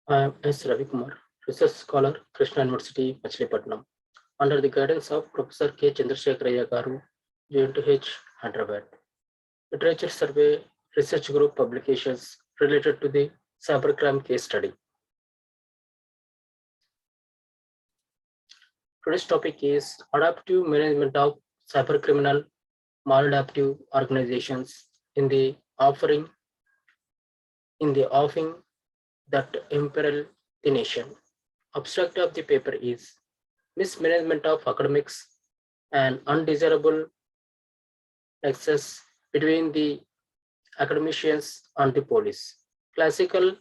I am S. Ravikumar, research scholar, Krishna University, Machilipatnam, under the guidance of Professor K. Chandrasekharaya Garu, JNTH, Hyderabad. Literature survey research group publications related to the cybercrime case study. Today's topic is adaptive management of cybercriminal maladaptive organizations in the offing that imperil the nation. Abstract of the paper is mismanagement of academics and undesirable nexus between the academicians and the police. Classical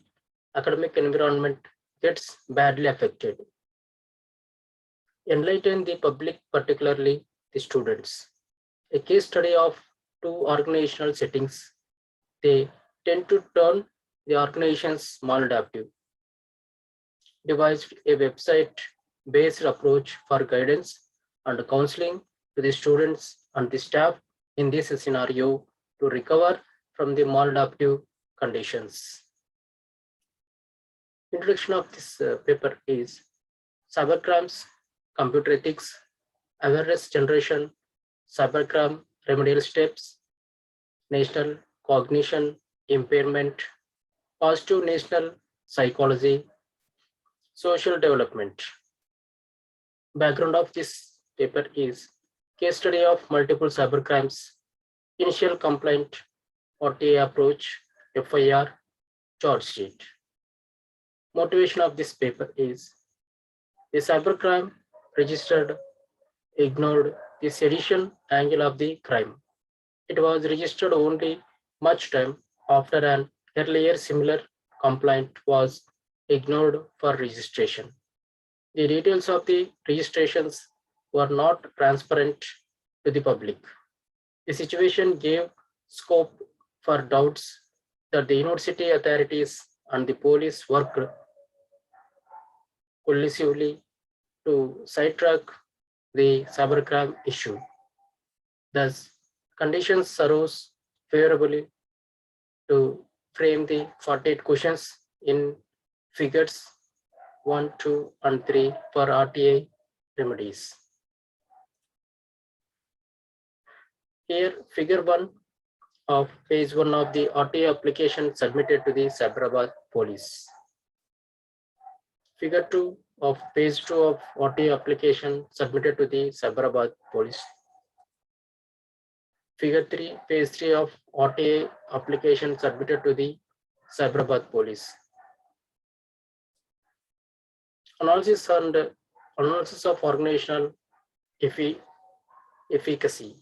academic environment gets badly affected. Enlighten the public, particularly the students. A case study of two organizational settings, they tend to turn the organizations maladaptive. Devised a website-based approach for guidance and counseling to the students and the staff in this scenario to recover from the maladaptive conditions. Introduction of this paper is cybercrimes, computer ethics, awareness generation, cybercrime remedial steps, national cognition impairment, positive national psychology, social development. Background of this paper is case study of multiple cybercrimes, initial complaint, OTA approach, FIR, charge sheet. Motivation of this paper is the cybercrime registered ignored the sedition angle of the crime. It was registered only much time after an earlier similar complaint was ignored for registration. The details of the registrations were not transparent to the public. The situation gave scope for doubts that the university authorities and the police worked cohesively to sidetrack the cybercrime issue. Thus, conditions arose favorably to frame the 48 questions in figures 1, 2, and 3 for RTA remedies. Here, figure 1 of phase 1 of the RTA application submitted to the Cyberabad police. Figure 2 of phase 2 of RTA application submitted to the Cyberabad police. Figure 3, phase 3 of RTA application submitted to the Cyberabad police. Analysis of organizational efficacy.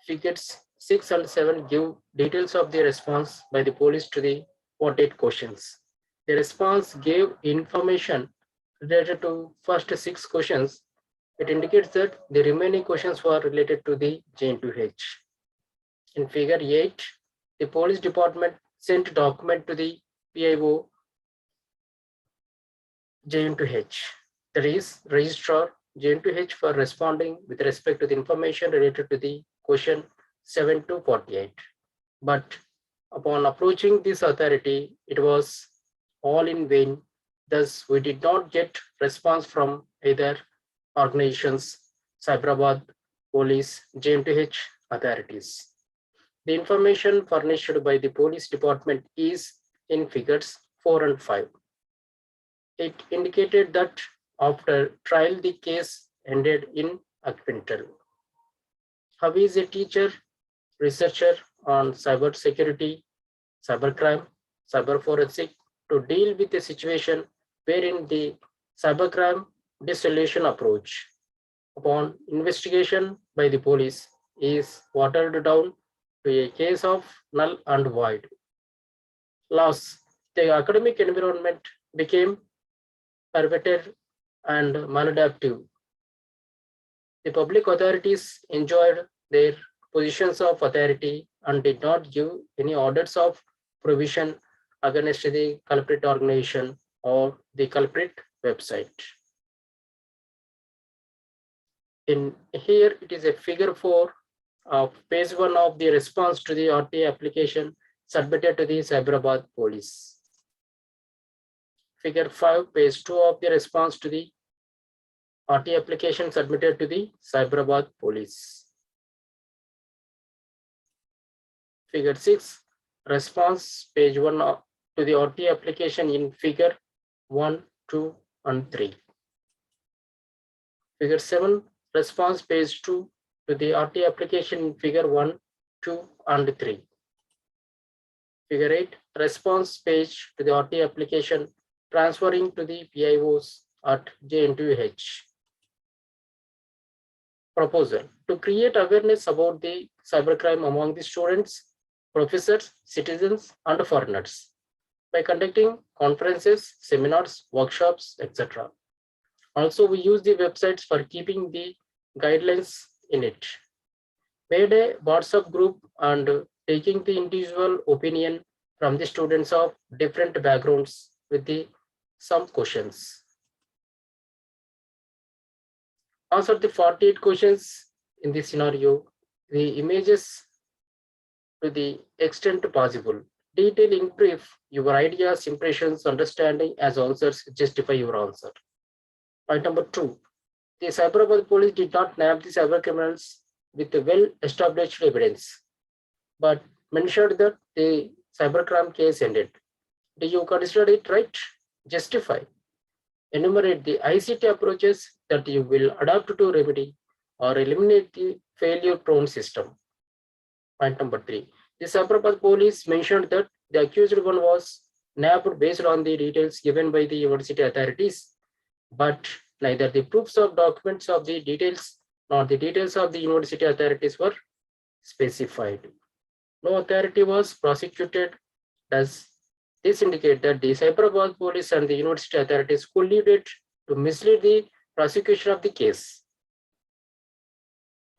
Figures 6 and 7 give details of the response by the police to the 48 questions. The response gave information related to first 6 questions. It indicates that the remaining questions were related to the JN2H. In figure 8, the police department sent document to the PIO JN2H, that is registrar JN2H, for responding with respect to the information related to the question 7 to 48. But upon approaching this authority, it was all in vain. Thus, we did not get response from either organizations, Cyberabad police, JN2H authorities. The information furnished by the police department is in figures 4 and 5. It indicated that after trial, the case ended in acquittal. How is a teacher, researcher on cyber security, cybercrime, cyber forensic to deal with a situation wherein the cybercrime dissolution approach upon investigation by the police is watered down to a case of null and void loss? The academic environment became perverted and maladaptive. The public authorities enjoyed their positions of authority and did not give any orders of provision against the culprit organization or the culprit website. In here, it is a figure 4 of phase 1 of the response to the RTA application submitted to the Cyberabad police. Figure 5, page 2 of the response to the RT application submitted to the Cyberabad police. Figure 6, response page 1 to the RT application in figure 1, 2, and 3. Figure 7, response page 2 to the RT application in figure 1, 2, and 3. Figure 8, response page to the RT application transferring to the PIOs at JNTUH. Proposal to create awareness about the cybercrime among the students, professors, citizens, and foreigners by conducting conferences, seminars, workshops, etc. Also, we use the websites for keeping the guidelines in it. Made a WhatsApp group and taking the individual opinion from the students of different backgrounds with some questions. Answer the 48 questions in this scenario, the images to the extent possible. Detail in brief your ideas, impressions, understanding as answers justify your answer. Point number 2. The Cyberabad police did not nab the cyber criminals with well-established evidence, but mentioned that the cybercrime case ended. Do you consider it right? Justify. Enumerate the ICT approaches that you will adapt to remedy or eliminate the failure-prone system. Point number 3. The Cyberabad police mentioned that the accused one was nabbed based on the details given by the university authorities, but neither the proofs of documents of the details nor the details of the university authorities were specified. No authority was prosecuted. Does this indicate that the Cyberabad police and the university authorities colluded to mislead the prosecution of the case?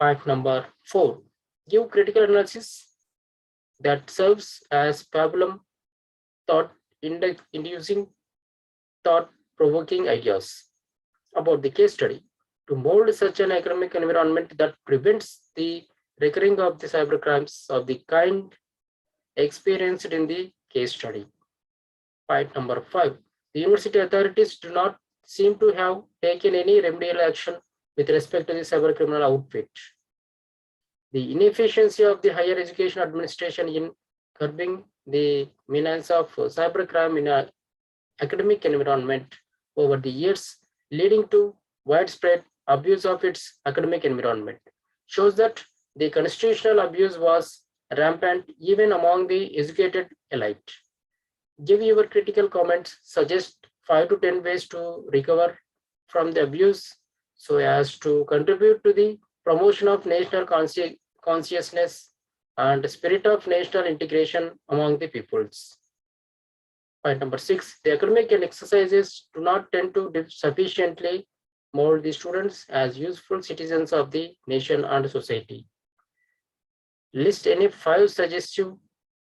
Point number 4. Give critical analysis that serves as pabulum, thought inducing, thought-provoking ideas about the case study to mold such an academic environment that prevents the recurring of the cybercrimes of the kind experienced in the case study. Point number 5. The university authorities do not seem to have taken any remedial action with respect to the cybercriminal outfit. The inefficiency of the higher education administration in curbing the menace of cybercrime in an academic environment over the years, leading to widespread abuse of its academic environment, shows that the constitutional abuse was rampant even among the educated elite. Give your critical comments, suggest 5 to 10 ways to recover from the abuse so as to contribute to the promotion of national consciousness and spirit of national integration among the peoples. Point number 6, the academic exercises do not tend to sufficiently mold the students as useful citizens of the nation and society. List any 5 suggestive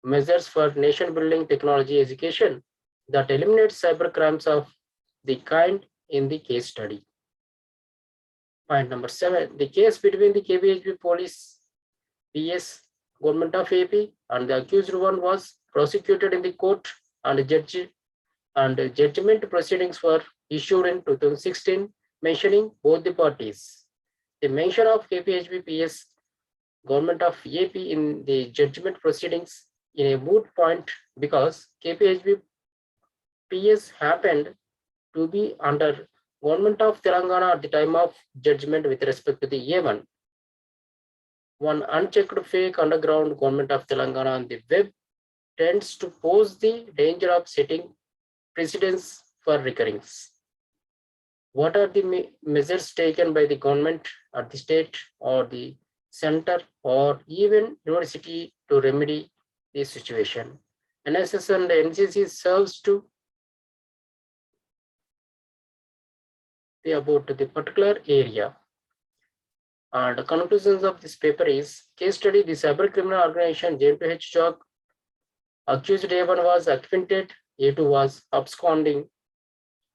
measures for nation building technology education that eliminate cyber crimes of the kind in the case study. Point number 7, the case between the KBHP police, PS, government of AP, and the accused one was prosecuted in the court and judgment proceedings were issued in 2016, mentioning both the parties. The mention of KPHP PS, government of AP in the judgment proceedings in a moot point because KPHP PS happened to be under government of Telangana at the time of judgment with respect to the A1. One unchecked fake underground government of Telangana on the web tends to pose the danger of setting precedents for recurrence. What are the measures taken by the government at the state or the center or even university to remedy this situation? NSS and NCC serves to be about the particular area. And the conclusions of this paper is case study, the cyber criminal organization J2H Chalk accused A1 was acquitted, A2 was absconding.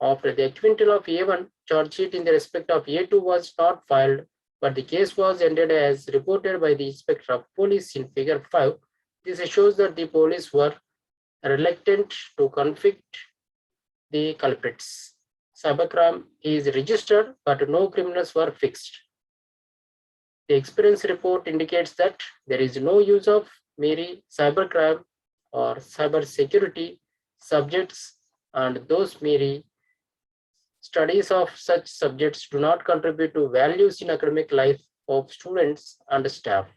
After the acquittal of A1, charge sheet in the respect of A2 was not filed, but the case was ended as reported by the Inspector of Police in figure 5. This shows that the police were reluctant to convict the culprits. Cybercrime is registered, but no criminals were fixed. The experience report indicates that there is no use of mere cybercrime or cybersecurity subjects, and those mere studies of such subjects do not contribute to values in academic life of students and staff.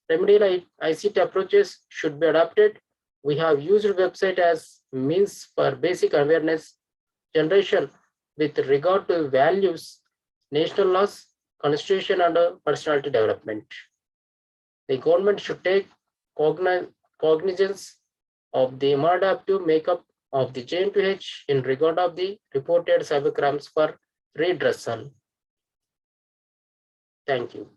Remedial ICT approaches should be adopted. We have used website as means for basic awareness generation with regard to values, national laws, constitution, and personality development. The government should take cognizance of the maladaptive makeup of the JN2H in regard of the reported cybercrimes for redressal. Thank you.